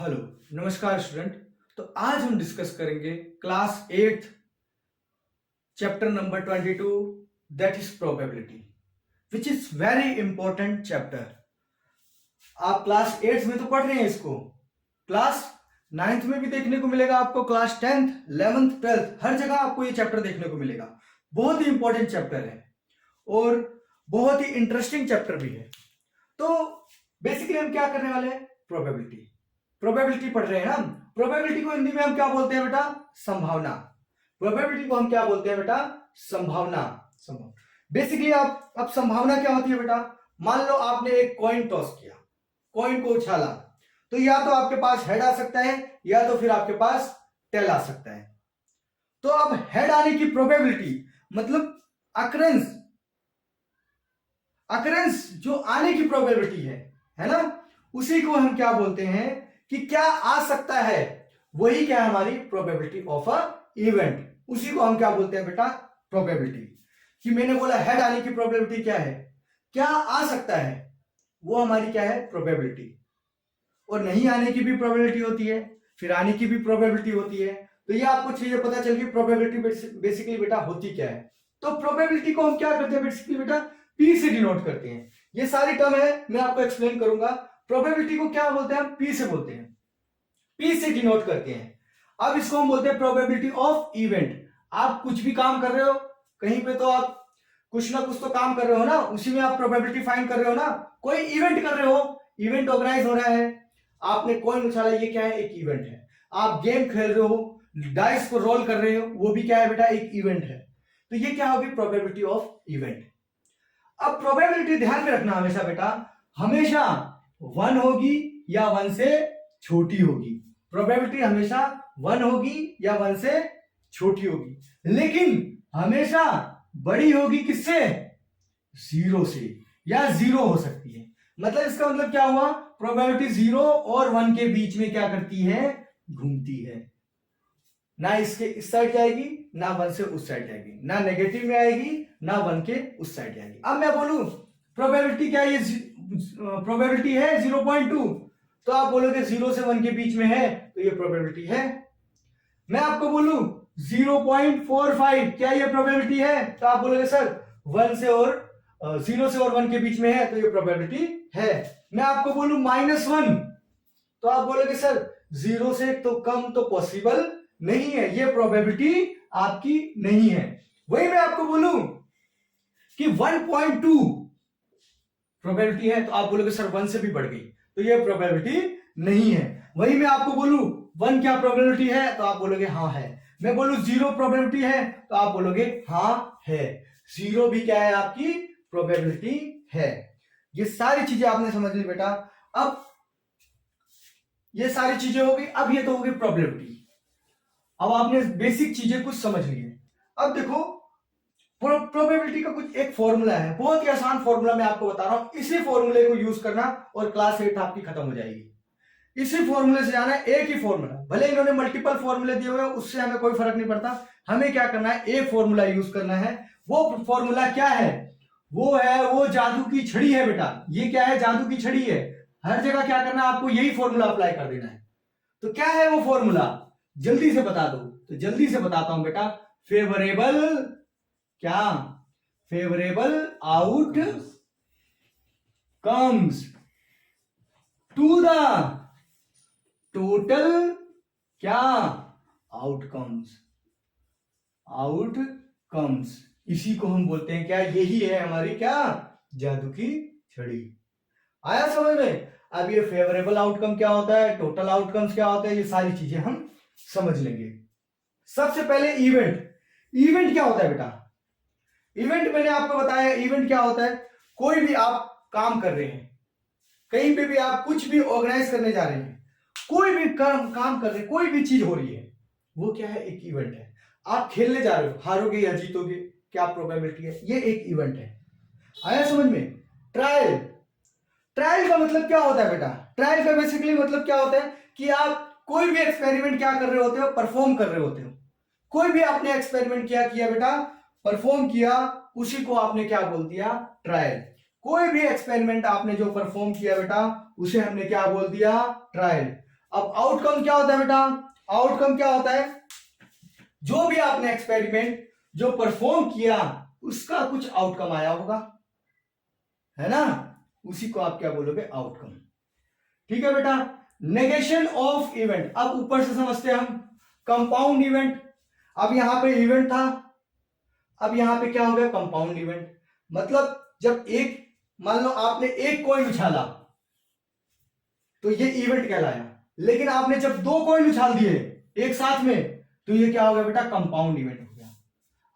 Hello, नमस्कार student. तो आज हम डिस्कस करेंगे class 8 chapter number 22 that is probability which is very important chapter. आप क्लास 8 में तो पढ़ रहे हैं इसको, क्लास 9th में भी देखने को मिलेगा आपको, क्लास 10th 11th 12th हर जगह आपको ये चैप्टर देखने को मिलेगा। बहुत ही इंपॉर्टेंट चैप्टर है और बहुत ही इंटरेस्टिंग चैप्टर भी है। तो बेसिकली हम क्या करने वाले हैं, प्रोबेबिलिटी पढ़ रहे हैं हम। प्रोबेबिलिटी को हिंदी में हम क्या बोलते हैं बेटा, संभावना। प्रोबेबिलिटी को हम क्या बोलते हैं बेटा, संभावना। बेसिकली आप अब संभावना क्या होती है बेटा, मान लो आपने एक कॉइन टॉस किया, कॉइन को उछाला, तो या तो आपके पास हेड आ सकता है या तो फिर आपके पास टेल आ सकता है। तो अब हेड आने की प्रोबेबिलिटी मतलब अकरेंस जो आने की प्रोबेबिलिटी है ना, उसी को हम क्या बोलते हैं कि क्या आ सकता है, वही क्या है हमारी प्रोबेबिलिटी ऑफ अ इवेंट। उसी को हम क्या बोलते हैं बेटा, प्रोबेबिलिटी। कि मैंने बोला हेड आने की प्रोबेबिलिटी क्या है, क्या आ सकता है, वो हमारी क्या है प्रोबेबिलिटी। और नहीं आने की भी प्रोबेबिलिटी होती है, फिर आने की भी प्रोबेबिलिटी होती है। तो ये आपको चीजें पता चल गई प्रोबेबिलिटी बेसिकली बेटा होती क्या है। तो प्रोबेबिलिटी को हम क्या करते हैं बेसिकली बेटा, पी से डिनोट करते हैं। ये सारी टर्म है, मैं आपको एक्सप्लेन करूंगा। प्रोबेबिलिटी को क्या बोलते हैं हम, पी से बोलते हैं, पी से डिनोट करते हैं। अब इसको हम बोलते हैं प्रोबेबिलिटी ऑफ इवेंट। आप कुछ भी काम कर रहे हो कहीं पे, तो आप कुछ ना कुछ तो काम कर रहे हो ना, उसी में आप प्रोबेबिलिटी फाइंड कर रहे हो ना। कोई इवेंट कर रहे हो, इवेंट ऑर्गेनाइज हो रहा है, आपने कॉइन उछाला, ये क्या है, एक इवेंट है। आप गेम खेल रहे हो, डाइस को रोल कर रहे हो, वो भी क्या है बेटा, एक इवेंट है। तो ये क्या होगी, प्रोबेबिलिटी ऑफ इवेंट। अब प्रोबेबिलिटी ध्यान में रखना हमेशा बेटा, हमेशा 1 होगी या 1 से छोटी होगी। प्रोबेबिलिटी हमेशा 1 होगी या 1 से छोटी होगी, लेकिन हमेशा बड़ी होगी किससे, 0 से, या 0 हो सकती है। मतलब इसका मतलब क्या हुआ, प्रोबेबिलिटी 0 और 1 के बीच में क्या करती है, घूमती है। ना इसके इस साइड जाएगी, ना 1 से उस साइड जाएगी, ना नेगेटिव में आएगी, ना 1 के उस साइड जाएगी। अब मैं बोलूं प्रोबेबिलिटी क्या है, ये प्रोबेबिलिटी है 0.2, तो आप बोलोगे 0 से 1 के बीच में है, तो ये प्रोबेबिलिटी है। मैं आपको बोलूं 0.45, क्या ये प्रोबेबिलिटी है, तो आप बोलोगे सर 1 से और 0 से और 1 के बीच में है, तो ये प्रोबेबिलिटी है। मैं आपको बोलूं -1, तो आप बोलोगे सर 0 से तो कम तो पॉसिबल नहीं है, ये प्रोबेबिलिटी आपकी नहीं है। वही मैं आपको बोलूं कि 1.2 प्रोबेबिलिटी है, तो आप बोलोगे सर 1 से भी बढ़ गई, तो ये प्रोबेबिलिटी नहीं है। वही मैं आपको बोलूं 1 क्या प्रोबेबिलिटी है, तो आप बोलोगे हाँ है। मैं बोलूं 0 प्रोबेबिलिटी है, तो आप बोलोगे हाँ है। 0 भी क्या है, आपकी प्रोबेबिलिटी है। ये सारी चीजें आपने समझ ली बेटा। अब ये सारी चीजें हो गई, अब ये तो हो गई प्रोबेबिलिटी। अब आपने बेसिक चीजें कुछ समझ ली है। अब देखो प्रोबेबिलिटी का कुछ एक फॉर्मूला है, बहुत ही आसान फॉर्मूला मैं आपको बता रहा हूं, इसी फॉर्मूले को यूज करना और क्लास 8 आपकी खत्म हो जाएगी। इसी फॉर्मूले से जाना है, एक ही फॉर्मूला, भले इन्होंने मल्टीपल फॉर्मूले दिए हुए हैं, उससे हमें कोई फर्क नहीं पड़ता। हमें क्या करना है, एक फॉर्मूला यूज करना है। वो फॉर्मूला क्या है, वो है, वो जादू की छड़ी है बेटा। ये क्या है, जादू की छड़ी है। हर जगह क्या करना है, आपको यही फॉर्मूला अप्लाई कर देना है। तो क्या है वो फॉर्मूला, जल्दी से बता दो। तो जल्दी से बताता हूं बेटा, फेवरेबल क्या, favourable outcomes to the total क्या, आउटकम्स। इसी को हम बोलते हैं क्या, यही है हमारी क्या, जादू की छड़ी। आया समझ में। अब ये फेवरेबल आउटकम क्या होता है, टोटल आउटकम्स क्या होता है, ये सारी चीजें हम समझ लेंगे। सबसे पहले इवेंट क्या होता है बेटा, इवेंट मैंने आपको बताया, इवेंट क्या होता है, कोई भी आप काम कर रहे हैं, कहीं पे भी आप कुछ भी ऑर्गेनाइज करने जा रहे हैं, कोई भी काम कर रहे हैं, कोई भी चीज हो रही है, वो क्या है, एक इवेंट है। आप खेलने जा रहे हो, हारोगे या जीतोगे, क्या प्रोबेबिलिटी है, ये एक इवेंट है। आया समझ में। ट्रायल का मतलब क्या होता है बेटा, ट्रायल का बेसिकली मतलब क्या होता है कि आप कोई भी एक्सपेरिमेंट क्या कर रहे होते हो, परफॉर्म कर रहे होते हो। कोई भी आपने एक्सपेरिमेंट किया बेटा, परफॉर्म किया, उसी को आपने क्या बोल दिया, ट्रायल। कोई भी एक्सपेरिमेंट आपने जो परफॉर्म किया बेटा, उसे हमने क्या बोल दिया, ट्रायल। अब आउटकम क्या होता है बेटा, आउटकम क्या होता है, जो भी आपने एक्सपेरिमेंट जो परफॉर्म किया उसका कुछ आउटकम आया होगा, है ना, उसी को आप क्या बोलोगे, आउटकम। ठीक है बेटा। नेगेशन ऑफ इवेंट, अब ऊपर से समझते हैं हम। कंपाउंड इवेंट, अब यहां पे इवेंट था, अब यहां पे क्या हो गया, कंपाउंड इवेंट। मतलब जब एक, मान लो आपने एक कॉइन उछाला तो ये इवेंट कहलाया, लेकिन आपने जब दो कॉइन उछाल दिए एक साथ में तो ये क्या हो गया बेटा, कंपाउंड इवेंट हो गया।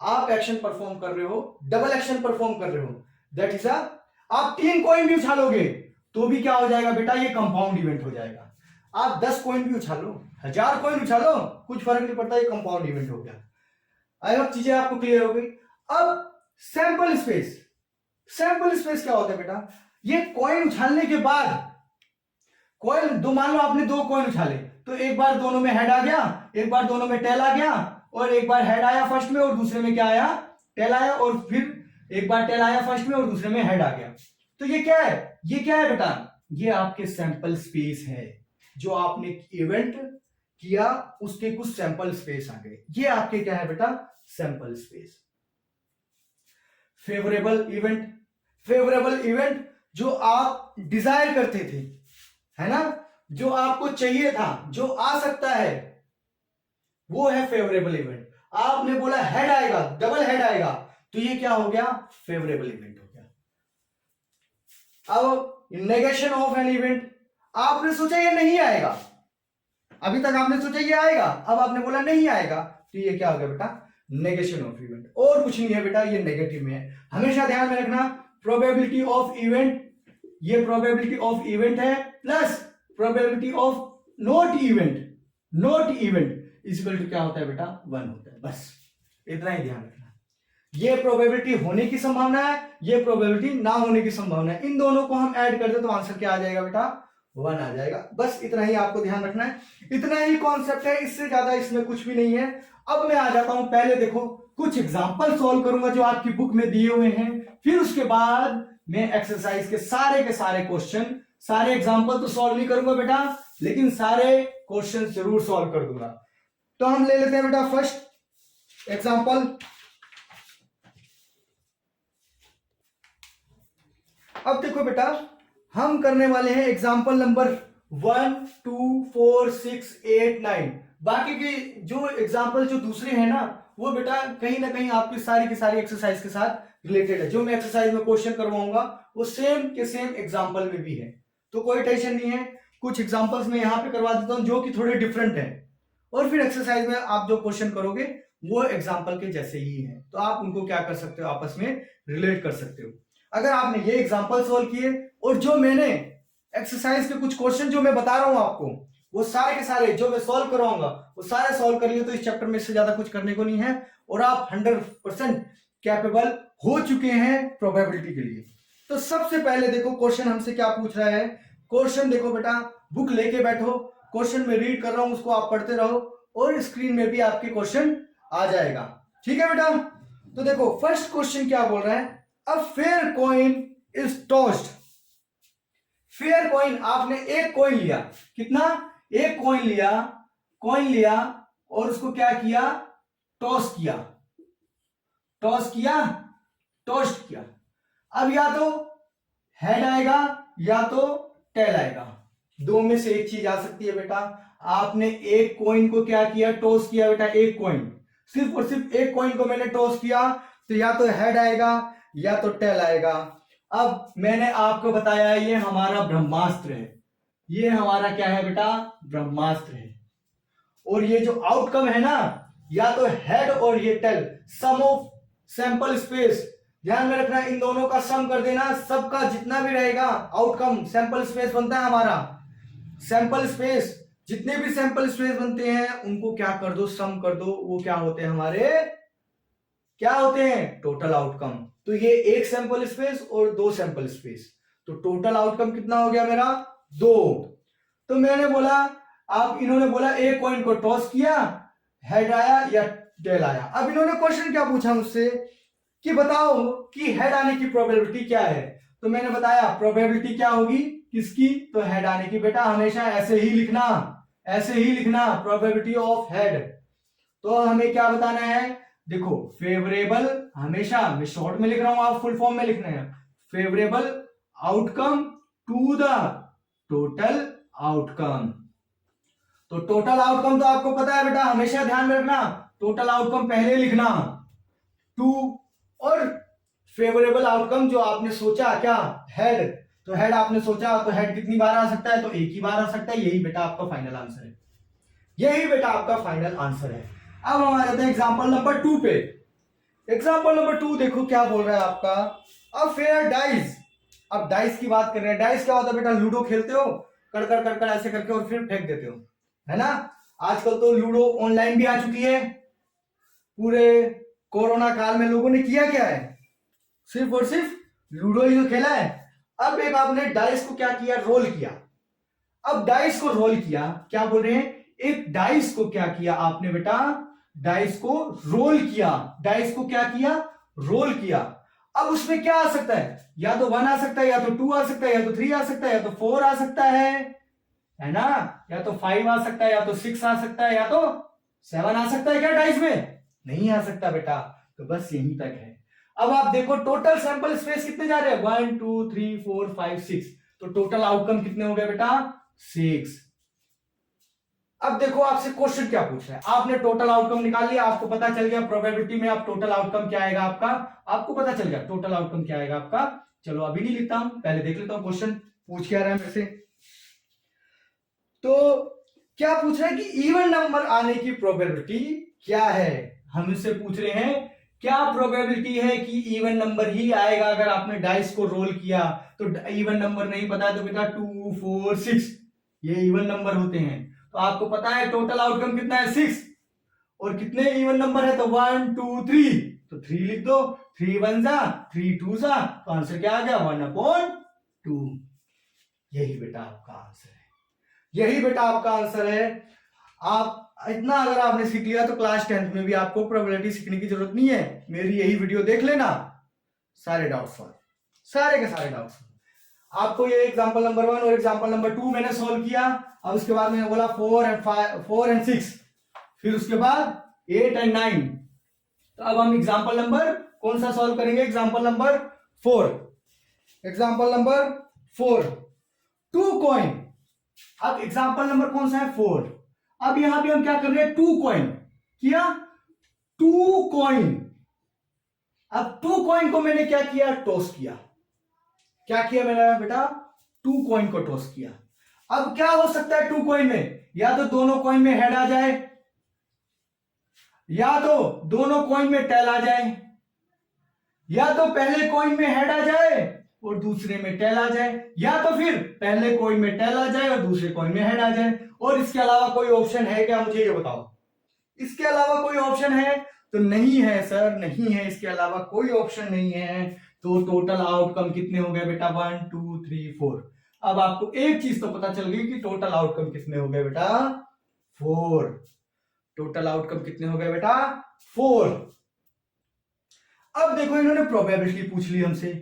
आप एक्शन परफॉर्म कर रहे हो, डबल एक्शन परफॉर्म कर रहे हो, दैट इज आप 3 कॉइन भी उछालोगे तो भी क्या हो जाएगा बेटा, ये कंपाउंड इवेंट हो जाएगा। आप 10 कॉइन भी उछालो, 1000 कॉइन उछालो, कुछ फर्क नहीं पड़ता, ये कंपाउंड इवेंट हो गया। आई होप चीजें आपको क्लियर हो गई। अब सैंपल स्पेस, सैंपल स्पेस क्या होता है बेटा, ये कॉइन उछालने के बाद, कॉइन दो, मान लो आपने 2 कॉइन उछाले तो एक बार दोनों में हेड आ गया, एक बार दोनों में टेल आ गया, और एक बार हेड आया फर्स्ट में और दूसरे में क्या आया, टेल आया, और फिर एक बार टेल आया फर्स्ट में और दूसरे में हेड आ गया। तो ये क्या है, ये क्या है बेटा, ये आपके सैंपल स्पेस है, जो आपने इवेंट किया उसके कुछ सैंपल स्पेस आ गए, ये आपके क्या है बेटा, sample space. Favourable event, favourable event जो आप डिजायर करते थे, है ना, जो आपको चाहिए था, जो आ सकता है, वो है फेवरेबल इवेंट। आपने बोला हेड आएगा, डबल हेड आएगा, तो ये क्या हो गया, फेवरेबल इवेंट हो गया। अब नेगेशन ऑफ एन इवेंट, आपने सोचा ये नहीं आएगा, अभी तक आपने सोचा ये आएगा, अब आपने बोला नहीं आएगा, तो ये क्या हो गया बेटा, नेगेशन ऑफ इवेंट। और कुछ नहीं है बेटा, ये नेगेटिव में है। हमेशा ध्यान में रखना, प्रोबेबिलिटी ऑफ इवेंट, ये प्रोबेबिलिटी ऑफ इवेंट है, plus probability of not event, not event equal to क्या होता है बेटा, 1 होता है। बस इतना ही ध्यान रखना। ये प्रोबेबिलिटी होने की संभावना है, ये प्रोबेबिलिटी ना होने की संभावना है, इन दोनों को हम ऐड कर दे तो आंसर क्या आ जाएगा बेटा, 1 आ जाएगा। बस इतना ही आपको ध्यान रखना है, इतना ही कॉन्सेप्ट है, इससे ज्यादा इसमें कुछ भी नहीं है। अब मैं आ जाता हूं, पहले देखो कुछ एग्जांपल सॉल्व करूंगा जो आपकी बुक में दिए हुए हैं, फिर उसके बाद मैं एक्सरसाइज के सारे क्वेश्चन, सारे एग्जांपल तो सॉल्व नहीं करूंगा बेटा, लेकिन सारे क्वेश्चन जरूर सॉल्व कर दूंगा। तो हम ले लेते हैं बेटा फर्स्ट एग्जांपल। अब देखो बेटा, हम करने वाले हैं एग्जांपल नंबर 1, 2, 4, 6, 8, 9। बाकी के जो एग्जांपल जो दूसरे हैं ना, वो बेटा कहीं ना कहीं आपकी सारी की सारी एक्सरसाइज के साथ रिलेटेड है। जो मैं एक्सरसाइज में क्वेश्चन करवाऊंगा वो सेम के सेम एग्जांपल में भी है, तो कोई टेंशन नहीं है। कुछ एग्जांपल्स मैं यहाँ पे करवा देता हूँ जो कि थोड़े डिफरेंट है, और फिर एक्सरसाइज में आप जो क्वेश्चन करोगे वो एग्जांपल के जैसे ही है, तो आप उनको क्या कर सकते हो, आपस में रिलेट कर सकते हो। अगर आपने ये एग्जांपल सॉल्व किए और जो मैंने एक्सरसाइज के कुछ क्वेश्चन जो मैं बता रहा हूं आपको, वो सारे के सारे जो मैं सॉल्व करवाऊंगा वो सारे सॉल्व कर लिए, तो इस चैप्टर में इससे ज्यादा कुछ करने को नहीं है, और आप 100% कैपेबल हो चुके हैं प्रोबेबिलिटी के लिए। तो सबसे पहले देखो क्वेश्चन हमसे क्या पूछ रहा है। क्वेश्चन देखो बेटा, बुक लेके बैठो, क्वेश्चन में रीड कर रहा हूं उसको आप पढ़ते रहो, और स्क्रीन में भी आपके क्वेश्चन आ जाएगा। ठीक है बेटा, तो देखो फर्स्ट क्वेश्चन क्या बोल रहा है, a fair coin is tossed. Fair coin, आपने एक कॉइन लिया, कितना, एक कॉइन लिया और उसको क्या किया, टॉस किया, टॉस्ट किया। अब या तो हेड आएगा या तो टेल आएगा, दो में से एक चीज आ सकती है बेटा। आपने एक कॉइन को क्या किया, टॉस किया बेटा, एक कॉइन, सिर्फ और सिर्फ एक कॉइन को मैंने टॉस किया, तो या तो हेड आएगा या तो टेल आएगा। अब मैंने आपको बताया ये हमारा ब्रह्मास्त्र है, ये हमारा क्या है बेटा, ब्रह्मास्त्र है। और ये जो आउटकम है ना, या तो हेड और ये tail, sum of sample space, ध्यान में रखना, इन दोनों का सम कर देना, सबका जितना भी रहेगा आउटकम, सैंपल स्पेस बनता है हमारा। सैंपल स्पेस, जितने भी सैंपल स्पेस बनते हैं उनको क्या कर दो, सम कर दो, वो क्या होते हैं हमारे, क्या होते हैं, टोटल आउटकम। तो ये एक सैंपल स्पेस और दो सैंपल स्पेस, तो टोटल आउटकम कितना हो गया मेरा, 2। तो मैंने बोला, आप इन्होंने बोला एक कॉइन को टॉस किया, हेड आया या टेल आया। अब इन्होंने क्वेश्चन क्या पूछा मुझसे कि बताओ कि हेड आने की प्रोबेबिलिटी क्या है। तो मैंने बताया प्रोबेबिलिटी क्या होगी किसकी, तो हेड आने की। बेटा हमेशा ऐसे ही लिखना, ऐसे ही लिखना प्रोबेबिलिटी ऑफ हेड। तो हमें क्या बताना है, देखो फेवरेबल, हमेशा मैं शॉर्ट में लिख रहा हूं, आप फुल फॉर्म में लिखना है, favourable outcome to the total outcome. तो टोटल आउटकम तो आपको पता है बेटा, हमेशा ध्यान में रखना, टोटल आउटकम पहले लिखना टू, और फेवरेबल आउटकम जो आपने सोचा क्या, हेड, तो हेड आपने सोचा तो हेड कितनी बार आ सकता है, तो एक ही बार आ सकता है। यही बेटा आपका फाइनल आंसर है, यही बेटा आपका फाइनल आंसर है। अब हम आ जाते हैं एग्जांपल नंबर 2 पे। एग्जांपल नंबर 2 देखो क्या बोल रहा है आपका, अब फेयर डाइस। अब डाइस की बात कर रहे हैं, डाइस क्या होता है बेटा, लूडो खेलते हो कड़कड़ कड़कड़ ऐसे करके और फिर फेंक देते हो, है ना। आजकल तो लूडो ऑनलाइन भी आ चुकी है। पूरे कोरोना काल में लोगों ने किया क्या है, सिर्फ और सिर्फ लूडो ही तो खेला है। अब एक आपने डाइस को क्या किया, रोल किया। अब डाइस को रोल किया, क्या बोल रहे हैं, एक डाइस को क्या किया आपने बेटा, डाइस को रोल किया। डाइस को क्या किया, रोल किया। अब उसमें क्या आ सकता है, या तो 1 आ सकता है, या तो 2 आ सकता है, या तो 3 आ सकता है, या तो 4 आ सकता है ना, या तो 5 आ सकता है, या तो 6 आ सकता है, या तो 7 आ सकता है। क्या डाइस में नहीं आ सकता बेटा, तो बस यहीं तक है। अब आप देखो टोटल सैंपल स्पेस कितने जा रहे हैं, 1 2 3 4 5 6, तो टोटल आउटकम कितने हो गए बेटा, 6। अब देखो आपसे क्वेश्चन क्या पूछ रहा है, आपने टोटल आउटकम निकाल लिया, आपको पता चल गया प्रोबेबिलिटी में आप टोटल आउटकम क्या आएगा आपका, आपको पता चल गया टोटल आउटकम क्या आएगा आपका। चलो अभी नहीं लिखता हूं, पहले देख लेता हूं क्वेश्चन पूछ क्या रहा है मेरे से। तो क्या पूछ रहा है कि इवन नंबर आने की प्रोबेबिलिटी क्या है, हम इससे पूछ रहे हैं क्या प्रोबेबिलिटी है कि इवन नंबर ही आएगा। अगर आपने डाइस को रोल किया तो इवन नंबर नहीं पता तो बेटा 2 4 6 ये इवन नंबर होते हैं। तो आपको पता है टोटल आउटकम कितना है 6, और कितने इवन नंबर है तो 1 2 3, तो 3 लिख दो, 3 1 जा 3 2 जा, तो आंसर क्या आ गया 1/2। यही बेटा आपका आंसर है, यही बेटा आपका आंसर है। आप इतना अगर आपने सीख लिया तो क्लास 10th में भी आपको प्रोबेबिलिटी सीखने की जरूरत नहीं है, मेरी यही वीडियो देख लेना, सारे डाउट सॉल्व, सारे के सारे डाउट सॉल्व। आपको ये एग्जांपल नंबर 1 और एग्जांपल नंबर 2 मैंने सॉल्व किया। अब उसके बाद मैंने बोला 4 एंड 6, फिर उसके बाद 8 एंड 9। तो अब हम एग्जांपल नंबर कौन सा सॉल्व करेंगे, example number 4। Example number 4, 2 coin. अब एग्जांपल नंबर कौन सा है 4। अब यहां पे हम क्या कर रहे हैं, 2 कॉइन किया, 2 कॉइन। अब 2 कॉइन को मैंने क्या किया, टॉस किया। क्या किया मैंने बेटा, 2 कॉइन को टॉस किया। अब क्या हो सकता है 2 कॉइन में, या तो दोनों कॉइन में हेड आ जाए, या तो दोनों कॉइन में टेल आ जाए, या तो पहले कॉइन में हेड आ जाए और दूसरे में टेल आ जाए, या तो फिर पहले कॉइन में टेल आ जाए और दूसरे कॉइन में हेड आ जाए। और इसके अलावा कोई ऑप्शन है क्या, मुझे ये बताओ, इसके अलावा कोई ऑप्शन है तो नहीं है सर, नहीं है, इसके अलावा कोई ऑप्शन नहीं है। तो टोटल आउटकम कितने हो गए बेटा, 1 2 3 4। अब आपको एक चीज तो पता चल गई कि टोटल आउटकम कितने हो गए बेटा, 4। टोटल आउटकम कितने हो गए बेटा, 4। अब देखो इन्होंने प्रोबेबिलिटी पूछ ली हमसे,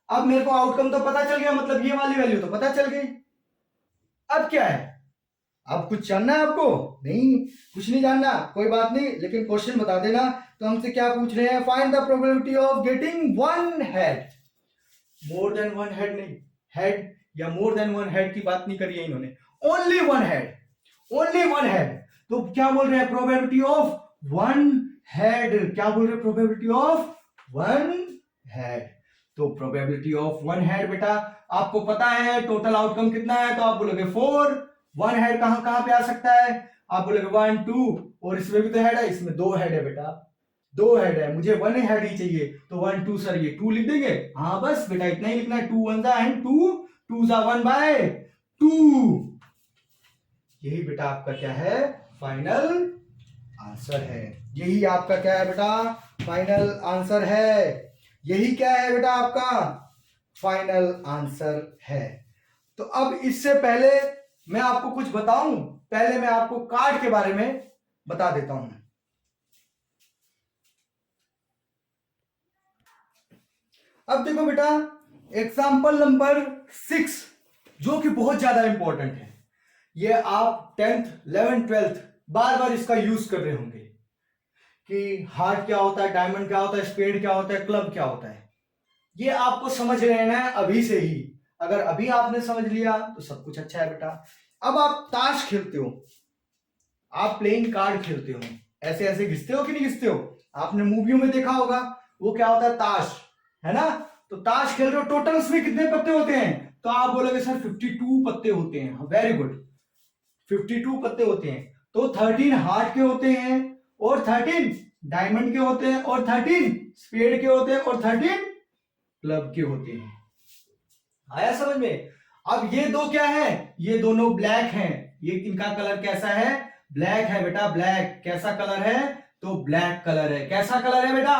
अब मेरे को आउटकम तो पता चल गया, मतलब ये वाली वैल्यू तो पता चल गई। अब क्या है, अब कुछ जानना है आपको, नहीं कुछ नहीं जानना, कोई बात नहीं, लेकिन क्वेश्चन बता देना। तो हमसे क्या पूछ रहे हैं, find the probability of getting 1 head. More than 1 head नहीं, हेड या मोर देन 1 हेड की बात नहीं करी है इन्होंने, ओनली 1 हेड, ओनली 1 हेड। तो क्या बोल रहे हैं, प्रोबेबिलिटी ऑफ 1 हेड। क्या बोल रहे हैं, प्रोबेबिलिटी ऑफ 1 हेड। तो प्रोबेबिलिटी ऑफ 1 हेड बेटा आपको पता है टोटल आउटकम कितना है, तो आप बोलोगे 4। 1 हेड कहां कहां पे आ सकता है, आप बोलोगे 1 2, और इसमें भी तो हेड है, इसमें 2 हेड है बेटा, 2 हेड है, मुझे 1 हेड ही चाहिए। तो 1 2 सर ये 2 लिख देंगे, हाँ बस बेटा इतना ही लिखना है, 2 1 जा एंड 2 2 जा 1/2। यही बेटा आपका क्या है, फाइनल आंसर है। यही आपका क्या है बेटा, फाइनल आंसर है। यही क्या है बेटा आपका फाइनल आंसर है। तो अब इससे पहले मैं आपको कुछ बताऊं, पहले मैं आपको कार्ड के बारे में बता देता हूं। अब देखो बेटा एग्जांपल नंबर 6 जो कि बहुत ज्यादा इंपॉर्टेंट है, ये आप 10th 11th 12th बार बार इसका यूज कर रहे होंगे कि हार्ट क्या होता है, डायमंड क्या होता है, स्पेड क्या होता है, क्लब क्या होता है। ये आपको समझ लेना है अभी से ही। अगर अभी आपने समझ लिया तो सब कुछ अच्छा है बेटा। अब आप ताश खेलते हो, आप प्लेइंग कार्ड खेलते हो, ऐसे ऐसे घिसते हो कि नहीं घिसते हो? आपने मूवियों में देखा होगा, वो क्या होता है, ताश, है ना। तो ताश खेल रहे हो, टोटल उसमें कितने पत्ते होते हैं? तो आप बोलोगे सर 52 पत्ते होते हैं। वेरी गुड, 52 पत्ते होते हैं। तो 13 हार्ट के होते हैं, और 13 डायमंड के होते हैं, और 13 स्पेड के होते हैं, और 13 क्लब के होते हैं। आया समझ में? अब ये दो क्या है? ये दोनों ब्लैक हैं। ये इनका कलर कैसा है? ब्लैक है बेटा, ब्लैक। कैसा कलर है? तो ब्लैक कलर है। कैसा कलर है बेटा?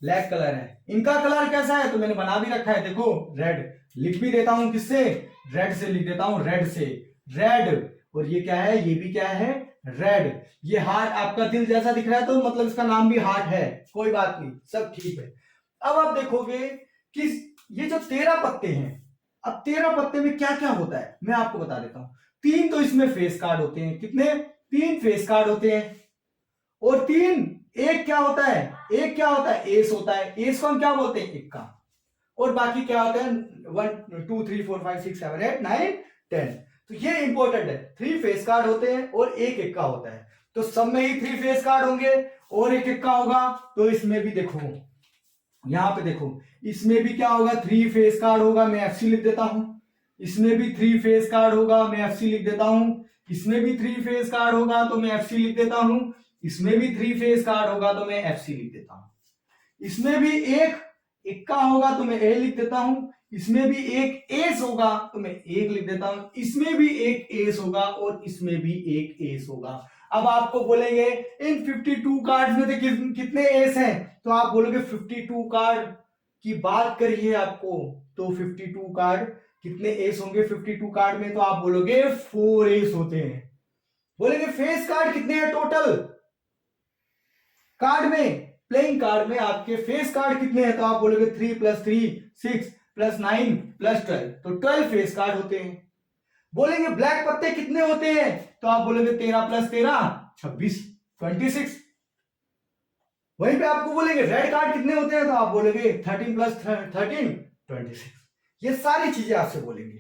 ब्लैक कलर है। इनका कलर कैसा है? तो मैंने बना भी रखा है, देखो, रेड। लिख भी देता हूं, किससे? रेड से लिख देता हूं, रेड से, रेड। और ये क्या है? ये भी क्या है? रेड। ये हार्ट आपका दिल जैसा दिख रहा है, तो मतलब इसका नाम भी हार्ट है। कोई बात नहीं, सब ठीक है। अब आप देखोगे कि ये जो 13 पत्ते हैं, अब 13 पत्ते में क्या क्या होता है मैं आपको बता देता हूं। 3 तो इसमें फेस कार्ड होते हैं। कितने? 3 फेस कार्ड होते हैं। और 3, एक क्या होता है? एक क्या होता है? एस होता है। एस को हम क्या बोलते हैं? इक्का। और बाकी क्या होता है? 1 2 3 4 5 6 7 8 9 10। तो ये इंपॉर्टेंट है। 3 फेस कार्ड होते हैं और एक इक्का होता है। तो सब में ही 3 फेस कार्ड होंगे और एक इक्का होगा। तो इसमें भी देखो, यहां पे देखो, इसमें भी क्या होगा? 3 फेस कार्ड होगा। मैं एफसी लिख देता हूं। इसमें भी 3 फेस कार्ड होगा। मैं एफसी लिख देता हूं। इसमें भी 3 फेस कार्ड होगा, तो मैं एफसी लिख देता हूं। इसमें भी 3 फेस कार्ड होगा, तो मैं एफसी लिख देता हूं। इसमें भी एक इक्का होगा, तो मैं ए लिख देता हूं। इसमें भी एक एस होगा, तो मैं एक लिख देता हूं। इसमें भी एक एस होगा, और इसमें भी एक एस होगा। अब आपको बोलेंगे इन 52 कार्ड्स में से कितने एस हैं? तो आप बोलोगे 52 कार्ड की बात करिए आपको, तो 52 कार्ड कितने एस होंगे 52 कार्ड में? तो आप बोलोगे 4 एस होते हैं। बोलेंगे फेस कार्ड कितने हैं टोटल कार्ड में? प्लेइंग कार्ड में आपके फेस कार्ड कितने हैं? तो आप बोलोगे 3 + 3 6 + 9 + 12, तो 12 फेस कार्ड होते हैं। बोलेंगे ब्लैक पत्ते कितने होते हैं? तो आप बोलोगे 13 + 13 26 26। वहीं पे आपको बोलेंगे रेड कार्ड कितने होते हैं? तो आप बोलोगे 13 + 13 26। ये सारी चीजें आपसे बोलेंगे,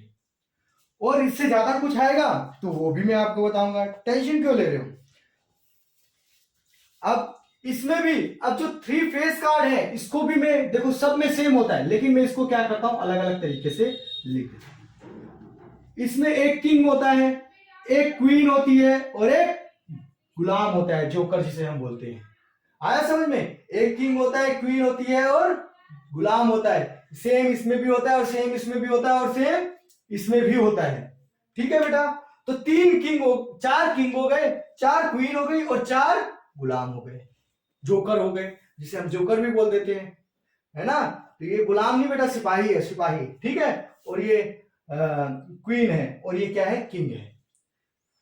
और इससे ज्यादा कुछ आएगा तो वो भी मैं आपको बताऊंगा। टेंशन क्यों ले रहे हो? अब इसमें भी, अब जो 3 फेस कार्ड है, इसको भी मैं, देखो सब में सेम होता है, लेकिन मैं इसको क्या करता हूं, अलग अलग तरीके से लिख देता हूं। इसमें एक किंग होता है, एक क्वीन होती है, और एक गुलाम होता है, जोकर जिसे हम बोलते हैं। आया समझ में? एक किंग होता है, क्वीन होती है, और गुलाम होता है। सेम इसमें भी होता है, और सेम इसमें भी होता है, और सेम इसमें भी होता है। ठीक है बेटा? तो 3 किंग हो, 4 किंग हो गए, 4 क्वीन हो गई, और 4 गुलाम हो गए, जोकर हो गए, जिसे हम जोकर भी बोल देते हैं, है ना। तो ये गुलाम नहीं बेटा, सिपाही है, सिपाही। ठीक है? और ये क्वीन है, और ये क्या है? किंग है।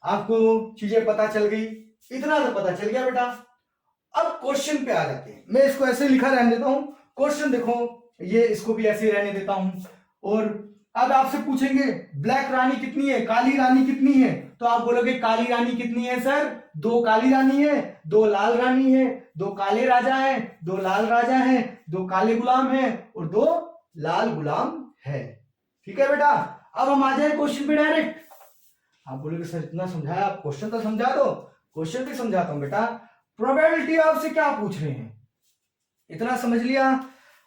आपको चीजें पता चल गई, इतना तो पता चल गया बेटा। अब क्वेश्चन पे आ जाते हैं। मैं इसको ऐसे लिखा रहने देता हूं, क्वेश्चन देखो, ये इसको भी ऐसे रहने देता हूं। और अब आपसे पूछेंगे ब्लैक रानी कितनी है, काली रानी कितनी है? तो आप बोलोगे काली रानी कितनी है सर? 2 काली रानी है, 2 लाल रानी है, 2 काले राजा है, 2 लाल राजा है, 2 काले गुलाम है, और 2 लाल गुलाम है। ठीक है बेटा? अब हम आ जाए क्वेश्चन पे डायरेक्ट। आप बोलोगे सर इतना समझाया, आप क्वेश्चन तो समझा दो। क्वेश्चन भी समझाता हूं बेटा। प्रोबेबिलिटी आपसे क्या पूछ रहे हैं, इतना समझ लिया।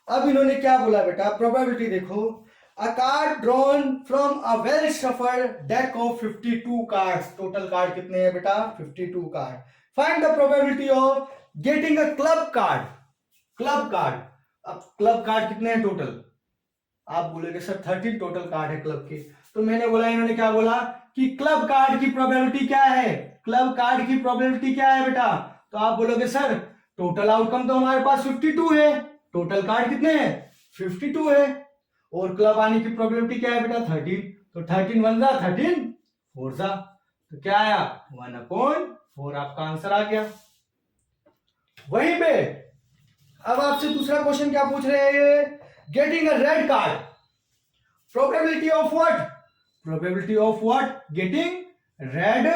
अब इन्होंने क्या बोला बेटा, प्रोबेबिलिटी देखो, अ card drawn from a well shuffled deck of 52 cards. Total card कितने हैं बेटा? 52 card. Find the probability of getting a club card. Club card, अब क्लब कार्ड कितने हैं टोटल? आप बोलेंगे सर 13 टोटल कार्ड है क्लब के। तो मैंने बोला, इन्होंने क्या बोला कि क्लब कार्ड की प्रोबेबिलिटी क्या है? क्लब कार्ड की प्रोबेबिलिटी क्या है बेटा? तो आप बोलोगे सर टोटल आउटकम तो हमारे पास 52 है, टोटल कार्ड कितने हैं? 52 है, और क्लब आने की प्रोबेबिलिटी क्या है बेटा? 13। तो 13 1 जा 13 4 जा, तो क्या आया? 1/4 आपका आंसर आ गया। वहीं पे अब आपसे दूसरा क्वेश्चन क्या पूछ रहे हैं? Getting a red card, probability of what? Probability of what? Getting red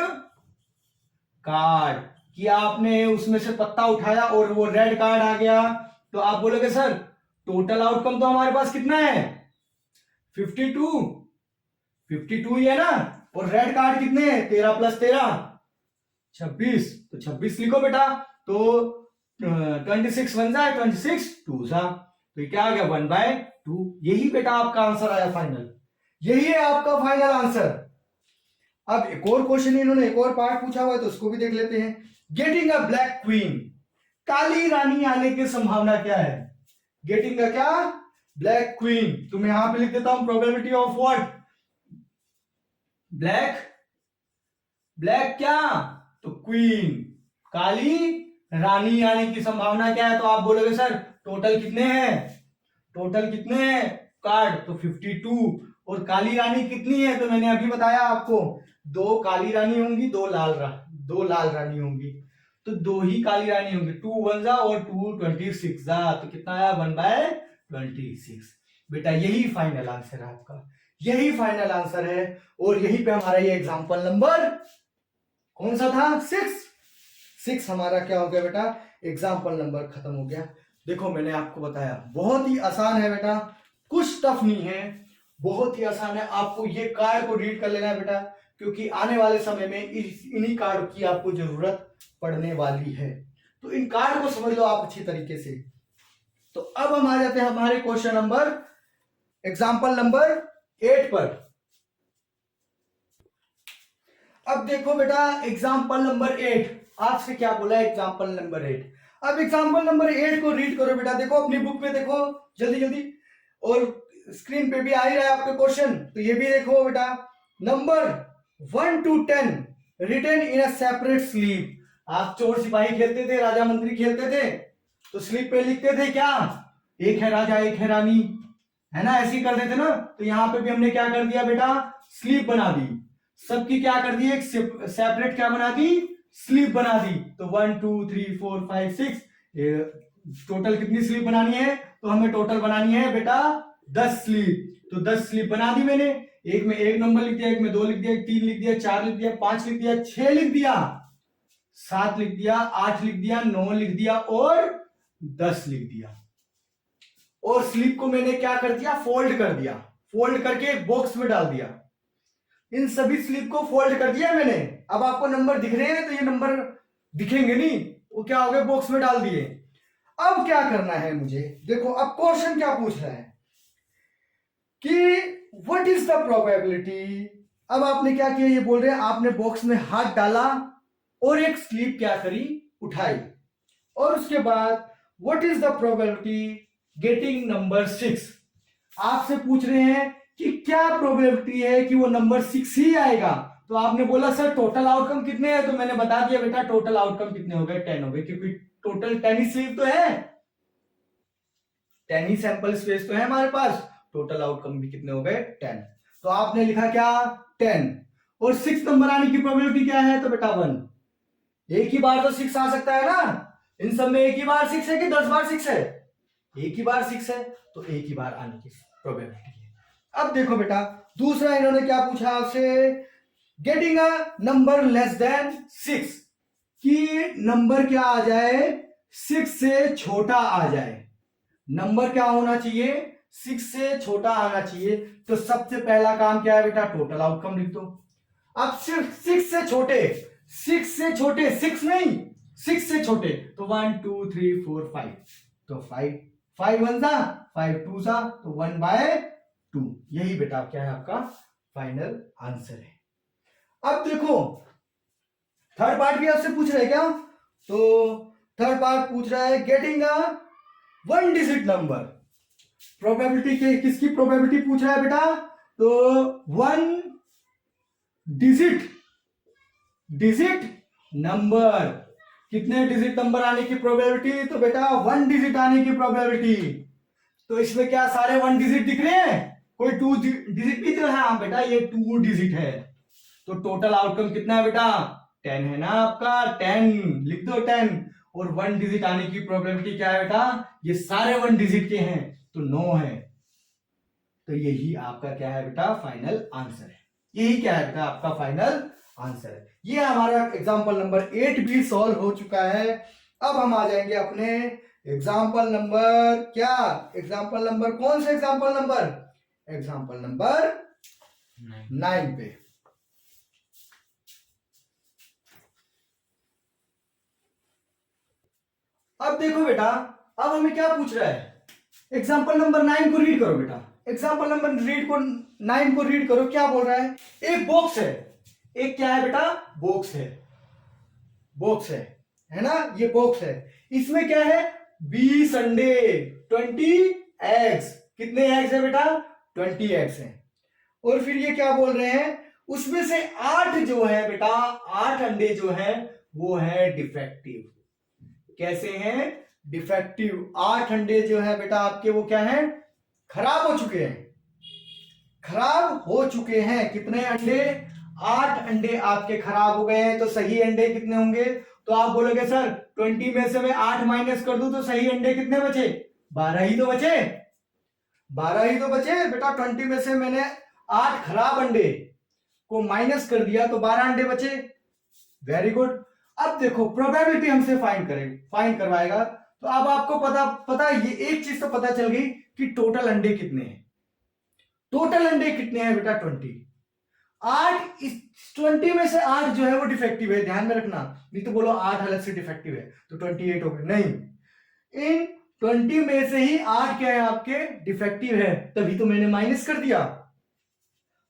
card, कि आपने उसमें से पत्ता उठाया और वो रेड कार्ड आ गया, तो आप बोलोगे सर टोटल आउटकम तो हमारे पास कितना है 52, 52 ही है ना, और रेड कार्ड कितने हैं 13 + 13 26, तो 26 लिखो बेटा। तो 26 1 जा 26 2 जा, तो ये क्या आ गया 1/2। यही बेटा आपका आंसर आया फाइनल, यही है आपका फाइनल आंसर। अब एक और क्वेश्चन इन्होंने एक और पार्ट पूछा हुआ है, तो उसको भी देख लेते हैं। गेटिंग अ ब्लैक क्वीन, काली रानी आने की संभावना क्या है? गेटिंग अ क्या ब्लैक क्वीन, तो मैं यहां पे लिख देता हूं probability of what black, black क्या तो क्वीन, काली रानी आने की संभावना क्या है? तो आप बोलोगे सर टोटल कितने हैं, टोटल कितने हैं कार्ड, तो 52, और काली रानी कितनी है? तो मैंने अभी बताया आपको 2 काली रानी होंगी, 2 लाल रानी होंगी, तो 2 ही काली रानी होंगी, 2 1 जा और 2 26 जा, तो कितना आया 1/26। बेटा यही फाइनल आंसर है आपका, यही फाइनल आंसर है। और यही पे हमारा ये एग्जांपल नंबर कौन सा था 6 हमारा क्या हो गया बेटा, एग्जांपल नंबर खत्म हो गया। देखो मैंने आपको बताया बहुत ही आसान है बेटा, कुछ टफ नहीं है, बहुत ही आसान है। आपको ये कार्ड को रीड कर लेना है बेटा, क्योंकि आने वाले समय में इन्हीं कार्ड की आपको जरूरत पड़ने वाली है, तो इन कार्ड को समझ लो आप अच्छी तरीके से। तो अब हम आ जाते हैं हमारे क्वेश्चन नंबर एग्जांपल नंबर 8 पर। अब देखो बेटा एग्जांपल नंबर 8 आपसे क्या बोला है, एग्जांपल नंबर 8। अब एग्जांपल नंबर 8 को रीड करो बेटा, देखो अपनी बुक में देखो जल्दी जल्दी, और स्क्रीन पे भी आ ही रहा है आपके क्वेश्चन, तो ये भी देखो बेटा। Number 1 to 10 written in a separate slip. आप चोर सिपाही खेलते थे, राजा मंत्री खेलते थे, तो स्लीप पे लिखते थे क्या, एक है राजा एक है रानी, है ना, ऐसे ही कर देते ना। तो यहां पे भी हमने क्या कर दिया बेटा, स्लीप बना दी, सबकी क्या कर दी, एक सेपरेट क्या बना दी, स्लीप बना दी। तो 1 2 3 4 5 6 टोटल कितनी स्लीप बनानी है, तो हमें टोटल बनानी है बेटा 10 स्लीप। तो 10 स्लीप बना दी मैंने, एक में 1 नंबर लिख दिया, एक में 2 लिख दिया, 3 लिख दिया, 4 लिख दिया, 5 लिख दिया, 6 लिख दिया, 7 लिख दिया, 8 लिख दिया, 9 लिख दिया और 10 लिख दिया। और स्लीप को मैंने क्या कर दिया, फोल्ड कर दिया, फोल्ड करके एक बॉक्स में डाल दिया। इन सभी स्लीप को फोल्ड कर दिया मैंने। अब आपको नंबर दिख रहे हैं, तो ये नंबर दिखेंगे नहीं, वो क्या हो गए बॉक्स में डाल दिए। अब क्या करना है मुझे, देखो अब क्वेश्चन क्या पूछ रहा है कि व्हाट इज द प्रोबेबिलिटी। अब आपने क्या किया, ये बोल रहे हैं आपने बॉक्स में हाथ डाला और एक स्लीप क्या करी, उठाई, और उसके बाद what is the probability getting number 6। आपसे पूछ रहे हैं कि क्या प्रोबेबिलिटी है कि वो नंबर 6 ही आएगा। तो आपने बोला सर टोटल आउटकम कितने हैं, तो मैंने बता दिया बेटा टोटल आउटकम कितने हो गए, 10 हो गए, क्योंकि टोटल 10 ही स्लीप तो है, 10 ही सैंपल स्पेस तो है हमारे पास, टोटल आउटकम भी कितने हो गए 10। तो आपने लिखा क्या 10, और 6 नंबर आने की प्रोबेबिलिटी क्या है, तो बेटा 1। एक ही बार तो 6 आ सकता है ना, इन सब में एक ही बार 6 है कि 10 बार 6 है, एक ही बार 6 है, तो एक ही बार आने की प्रोबेबिलिटी है। अब देखो बेटा दूसरा इन्होंने क्या पूछा आपसे, getting a number less than 6, कि नंबर क्या आ जाए 6 से छोटा आ जाए, नंबर क्या होना चाहिए 6 से छोटा आना चाहिए। तो सबसे पहला काम क्या है बेटा, टोटल आउटकम लिख दो। अब सिर्फ 6 से छोटे, 6 से छोटे, 6 नहीं 6 से छोटे, तो 1 2 3 4 5, तो 5 1 जा 5 2 जा, तो 1/2। यही बेटा क्या है आपका फाइनल आंसर है। अब देखो थर्ड पार्ट भी आपसे पूछ रहे हैं क्या, तो थर्ड पार्ट पूछ रहा है getting a 1 digit number. Probability के किसकी प्रोबेबिलिटी पूछ रहा है बेटा, तो 1 डिजिट नंबर, कितने डिजिट नंबर आने की प्रोबेबिलिटी, तो बेटा 1 डिजिट आने की प्रोबेबिलिटी। तो इसमें क्या सारे 1 डिजिट दिख रहे हैं, कोई 2 डिजिट भी तो है, हाँ बेटा ये 2 डिजिट है। तो टोटल आउटकम कितना है बेटा 10 है ना आपका, 10 लिख दो 10, और 1 डिजिट आने की प्रोबेबिलिटी क्या है बेटा, ये सारे 1 डिजिट के हैं, तो 9 है। तो यही आपका क्या है बेटा फाइनल आंसर है, यही क्या है बेटा आपका फाइनल आंसर है। ये हमारा एग्जाम्पल नंबर 8 भी सॉल्व हो चुका है। अब हम आ जाएंगे अपने एग्जाम्पल नंबर क्या, एग्जाम्पल नंबर कौन सा एग्जाम्पल नंबर, एग्जाम्पल नंबर 9 पे। अब देखो बेटा, अब हमें क्या पूछ रहा है, एग्जाम्पल नंबर 9 को रीड करो बेटा, एग्जाम्पल नंबर 9 को रीड करो। क्या बोल रहा है, एक बॉक्स है, एक क्या है बेटा, बॉक्स है, बॉक्स है ना, ये बॉक्स है। इसमें क्या है, 20 अंडे, 20 एग्स। कितने एग्स है बेटा, 20 एग्स हैं। और फिर ये क्या बोल रहे हैं, उसमें से 8 जो है बेटा, 8 अंडे जो है वो है डिफेक्टिव। कैसे हैं, डिफेक्टिव। 8 अंडे जो है बेटा आपके वो क्या है, खराब हो चुके हैं, खराब हो चुके हैं। कितने अंडे, 8 अंडे आपके खराब हो गए हैं। तो सही अंडे कितने होंगे, तो आप बोलोगे सर 20 में से मैं 8 माइनस कर दूं तो सही अंडे कितने बचे, 12 ही तो बचे, 12 ही तो बचे बेटा। 20 में से मैंने 8 खराब अंडे को माइनस कर दिया तो 12 अंडे बचे। Very good. अब देखो प्रोबेबिलिटी हमसे फाइंड करवाएगा। तो अब आपको पता ये एक चीज तो पता चल गई कि टोटल अंडे कितने हैं। टोटल अंडे कितने हैं बेटा, 20। 8 इस 20 में से 8 जो है वो डिफेक्टिव है, ध्यान में रखना। नहीं तो बोलो 8 अलग से डिफेक्टिव है तो 28 हो गए, नहीं। इन 20 में से ही 8 क्या है आपके डिफेक्टिव है, तभी तो मैंने माइनस कर दिया।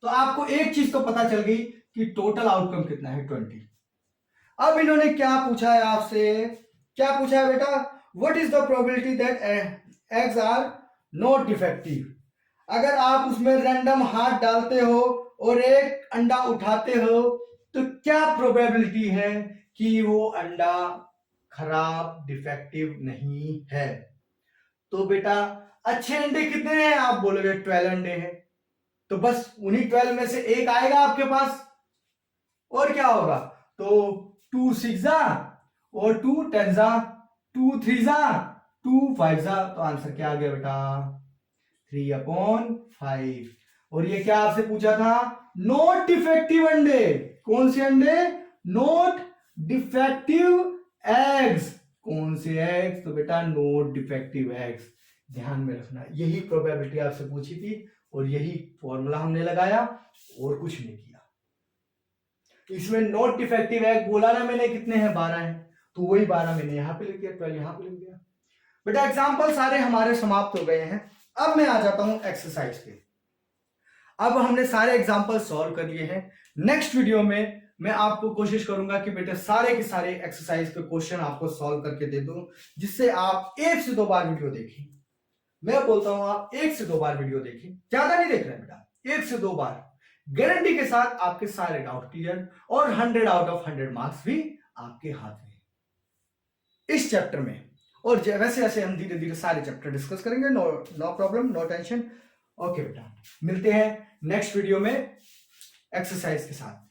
तो आपको एक चीज तो पता चल गई कि टोटल आउटकम कितना है, 20। अब इन्होंने क्या पूछा है आपसे, क्या पूछा है बेटा, what is the probability that eggs are not defective. अगर आप उसमें रैंडम हाथ डालते हो और एक अंडा उठाते हो तो क्या प्रोबेबिलिटी है कि वो अंडा खराब डिफेक्टिव नहीं है। तो बेटा अच्छे अंडे कितने हैं, आप बोलोगे 12 अंडे हैं, तो बस उन्हीं 12 में से एक आएगा आपके पास। और क्या होगा, तो 2 6 और 2 10 2 3 2 5 तो आंसर क्या आ गया बेटा, 3/5। और ये क्या आपसे पूछा था, नॉट डिफेक्टिव अंडे। कौन से अंडे, नॉट डिफेक्टिव एग्स। कौन से एग्स, तो बेटा नॉट डिफेक्टिव एग्स। ध्यान में रखना, यही प्रोबेबिलिटी आपसे पूछी थी और यही फॉर्मूला हमने लगाया और कुछ नहीं किया। इसमें नॉट डिफेक्टिव एग बोला ना मैंने, कितने हैं, 12 हैं, तो वही 12 मैंने यहां पे लिख दिया, 12 यहां पे लिख दिया। बेटा एग्जाम्पल सारे हमारे समाप्त हो गए हैं। अब मैं आ जाता हूं एक्सरसाइज पे। अब हमने सारे एग्जाम्पल सॉल्व कर लिए हैं। नेक्स्ट वीडियो में मैं आपको कोशिश करूंगा कि बेटा सारे के सारे एक्सरसाइज के क्वेश्चन आपको सॉल्व करके दे दूं, जिससे आप 1 से 2 बार वीडियो देखें। मैं बोलता हूं आप 1 से 2 बार वीडियो देखें, ज्यादा नहीं देख रहे हैं बेटा, 1 से 2 बार, गारंटी के साथ आपके सारे डाउट क्लियर और 100 आउट ऑफ 100 मार्क्स भी आपके हाथ में इस चैप्टर में। और वैसे ऐसे हम धीरे धीरे सारे चैप्टर डिस्कस करेंगे, no problem, no tension. Okay बेटा, मिलते हैं नेक्स्ट वीडियो में एक्सरसाइज के साथ।